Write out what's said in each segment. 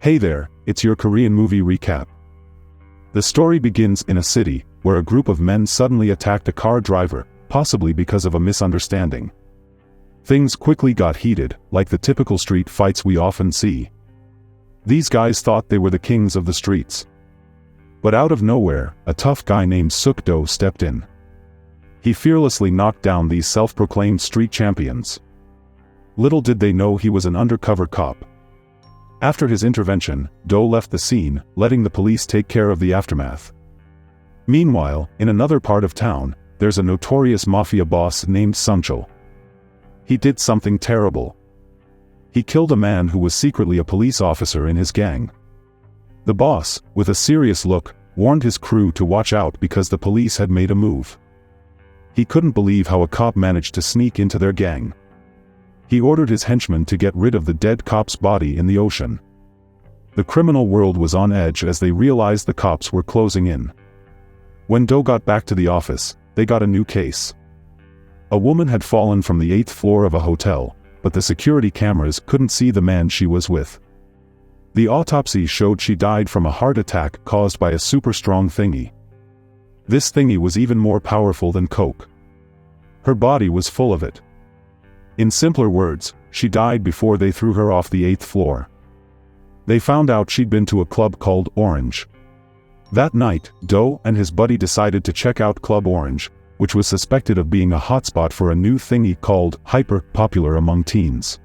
Hey there, it's your Korean movie recap. The story begins in a city, where a group of men suddenly attacked a car driver, possibly because of a misunderstanding. Things quickly got heated, like the typical street fights we often see. These guys thought they were the kings of the streets. But out of nowhere, a tough guy named Seok Dou stepped in. He fearlessly knocked down these self-proclaimed street champions. Little did they know he was an undercover cop. After his intervention, Dou left the scene, letting the police take care of the aftermath. Meanwhile, in another part of town, there's a notorious mafia boss named Sungchul. He did something terrible. He killed a man who was secretly a police officer in his gang. The boss, with a serious look, warned his crew to watch out because the police had made a move. He couldn't believe how a cop managed to sneak into their gang. He ordered his henchmen to get rid of the dead cop's body in the ocean. The criminal world was on edge as they realized the cops were closing in. When Dou got back to the office, they got a new case. A woman had fallen from the 8th floor of a hotel, but the security cameras couldn't see the man she was with. The autopsy showed she died from a heart attack caused by a super strong thingy. This thingy was even more powerful than coke. Her body was full of it. In simpler words, she died before they threw her off the 8th floor. They found out she'd been to a club called Orange. That night, Dou and his buddy decided to check out Club Orange, which was suspected of being a hotspot for a new thingy called hyper, popular among teens.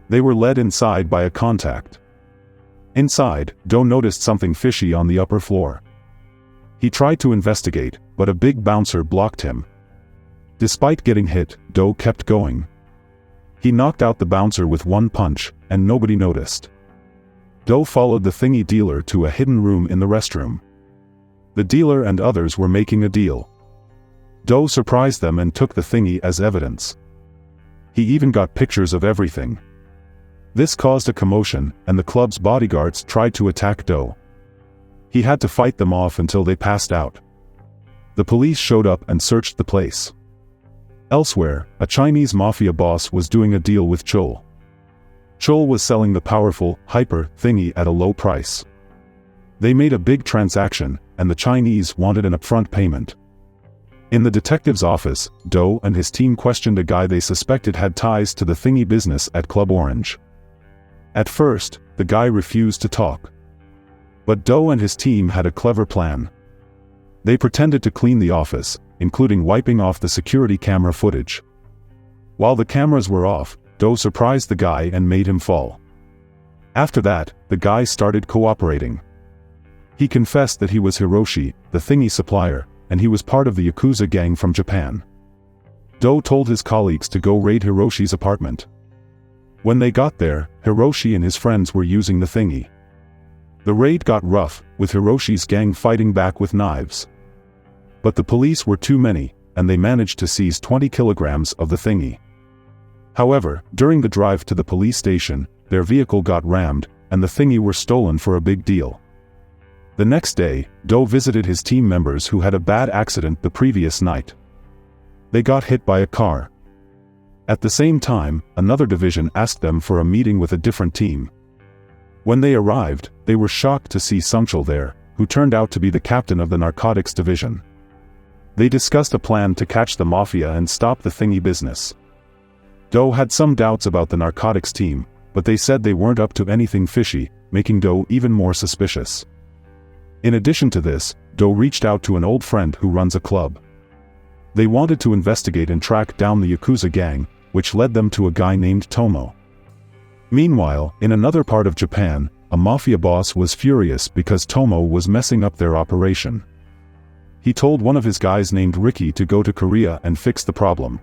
They were led inside by a contact. Inside, Dou noticed something fishy on the upper floor. He tried to investigate, but a big bouncer blocked him. Despite getting hit, Dou kept going. He knocked out the bouncer with one punch, and nobody noticed. Dou followed the thingy dealer to a hidden room in the restroom. The dealer and others were making a deal. Dou surprised them and took the thingy as evidence. He even got pictures of everything. This caused a commotion, and the club's bodyguards tried to attack Dou. He had to fight them off until they passed out. The police showed up and searched the place. Elsewhere, a Chinese mafia boss was doing a deal with Chul. Chul was selling the powerful, hyper, thingy at a low price. They made a big transaction, and the Chinese wanted an upfront payment. In the detective's office, Dou and his team questioned a guy they suspected had ties to the thingy business at Club Orange. At first, the guy refused to talk. But Dou and his team had a clever plan. They pretended to clean the office, including wiping off the security camera footage. While the cameras were off, Dou surprised the guy and made him fall. After that, the guy started cooperating. He confessed that he was Hiroshi, the thingy supplier, and he was part of the Yakuza gang from Japan. Dou told his colleagues to go raid Hiroshi's apartment. When they got there, Hiroshi and his friends were using the thingy. The raid got rough, with Hiroshi's gang fighting back with knives. But the police were too many, and they managed to seize 20 kilograms of the thingy. However, during the drive to the police station, their vehicle got rammed, and the thingy were stolen for a big deal. The next day, Dou visited his team members who had a bad accident the previous night. They got hit by a car. At the same time, another division asked them for a meeting with a different team. When they arrived, they were shocked to see Sungchul there, who turned out to be the captain of the narcotics division. They discussed a plan to catch the mafia and stop the thingy business. Dou had some doubts about the narcotics team, but they said they weren't up to anything fishy, making Dou even more suspicious. In addition to this, Dou reached out to an old friend who runs a club. They wanted to investigate and track down the Yakuza gang, which led them to a guy named Tomo. Meanwhile, in another part of Japan, a mafia boss was furious because Tomo was messing up their operation. He told one of his guys named Ricky to go to Korea and fix the problem.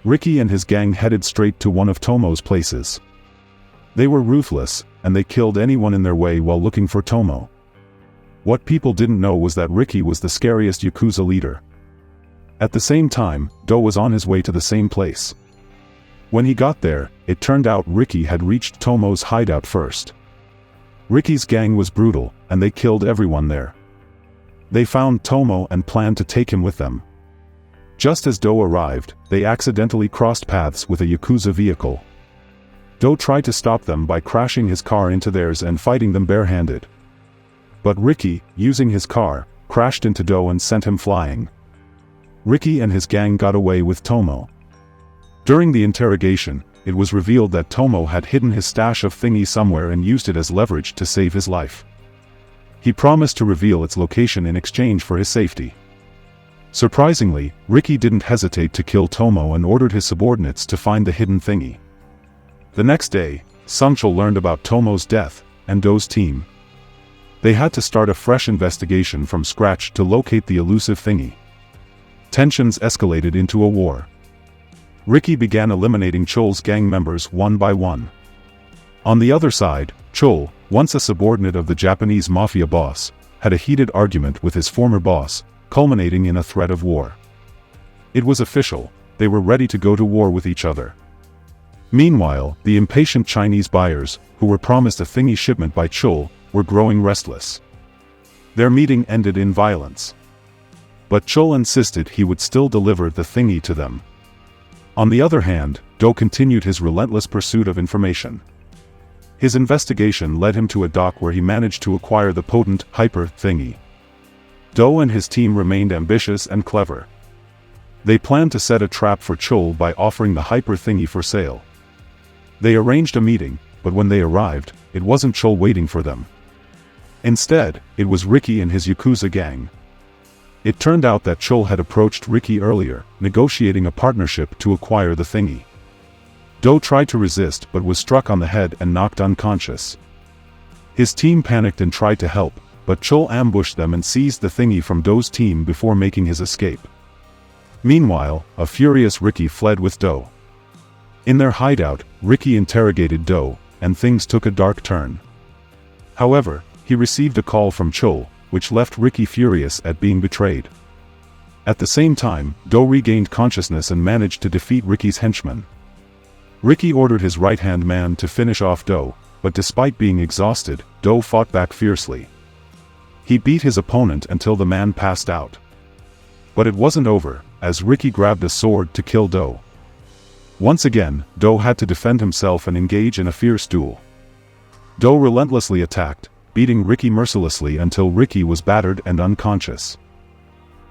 Ricky and his gang headed straight to one of Tomo's places. They were ruthless, and they killed anyone in their way while looking for Tomo. What people didn't know was that Ricky was the scariest Yakuza leader. At the same time, Dou was on his way to the same place. When he got there, it turned out Ricky had reached Tomo's hideout first. Ricky's gang was brutal, and they killed everyone there. They found Tomo and planned to take him with them. Just as Dou arrived, they accidentally crossed paths with a Yakuza vehicle. Do tried to stop them by crashing his car into theirs and fighting them barehanded. But Ricky, using his car, crashed into Do and sent him flying. Ricky and his gang got away with Tomo. During the interrogation, it was revealed that Tomo had hidden his stash of thingy somewhere and used it as leverage to save his life. He promised to reveal its location in exchange for his safety. Surprisingly, Ricky didn't hesitate to kill Tomo and ordered his subordinates to find the hidden thingy. The next day, Sungchul learned about Tomo's death, and Do's team. They had to start a fresh investigation from scratch to locate the elusive thingy. Tensions escalated into a war. Ricky began eliminating Chul's gang members one by one. On the other side, Chul, once a subordinate of the Japanese mafia boss, had a heated argument with his former boss, culminating in a threat of war. It was official, they were ready to go to war with each other. Meanwhile, the impatient Chinese buyers, who were promised a thingy shipment by Chul, were growing restless. Their meeting ended in violence. But Chul insisted he would still deliver the thingy to them. On the other hand, Do continued his relentless pursuit of information. His investigation led him to a dock where he managed to acquire the potent, hyper thingy. Do and his team remained ambitious and clever. They planned to set a trap for Chul by offering the hyper thingy for sale. They arranged a meeting, but when they arrived, it wasn't Chul waiting for them. Instead, it was Ricky and his Yakuza gang. It turned out that Chul had approached Ricky earlier, negotiating a partnership to acquire the thingy. Do tried to resist but was struck on the head and knocked unconscious. His team panicked and tried to help, but Chul ambushed them and seized the thingy from Do's team before making his escape. Meanwhile, a furious Ricky fled with Do. In their hideout, Ricky interrogated Do, and things took a dark turn. However, he received a call from Chul, which left Ricky furious at being betrayed. At the same time, Do regained consciousness and managed to defeat Ricky's henchmen. Ricky ordered his right-hand man to finish off Do, but despite being exhausted, Do fought back fiercely. He beat his opponent until the man passed out. But it wasn't over, as Ricky grabbed a sword to kill Do. Once again, Do had to defend himself and engage in a fierce duel. Do relentlessly attacked, beating Ricky mercilessly until Ricky was battered and unconscious.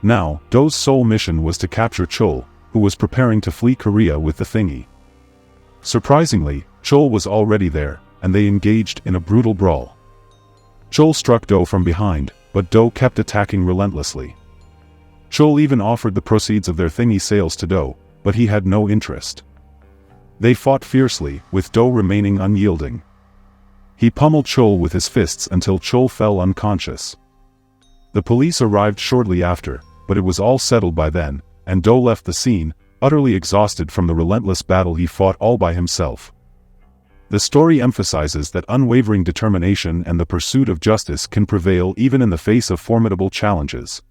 Now, Do's sole mission was to capture Chul, who was preparing to flee Korea with the thingy. Surprisingly, Chul was already there, and they engaged in a brutal brawl. Chul struck Do from behind, but Do kept attacking relentlessly. Chul even offered the proceeds of their thingy sales to Do, but he had no interest. They fought fiercely, with Do remaining unyielding. He pummeled Chul with his fists until Chul fell unconscious. The police arrived shortly after, but it was all settled by then, and Do left the scene, utterly exhausted from the relentless battle he fought all by himself. The story emphasizes that unwavering determination and the pursuit of justice can prevail even in the face of formidable challenges.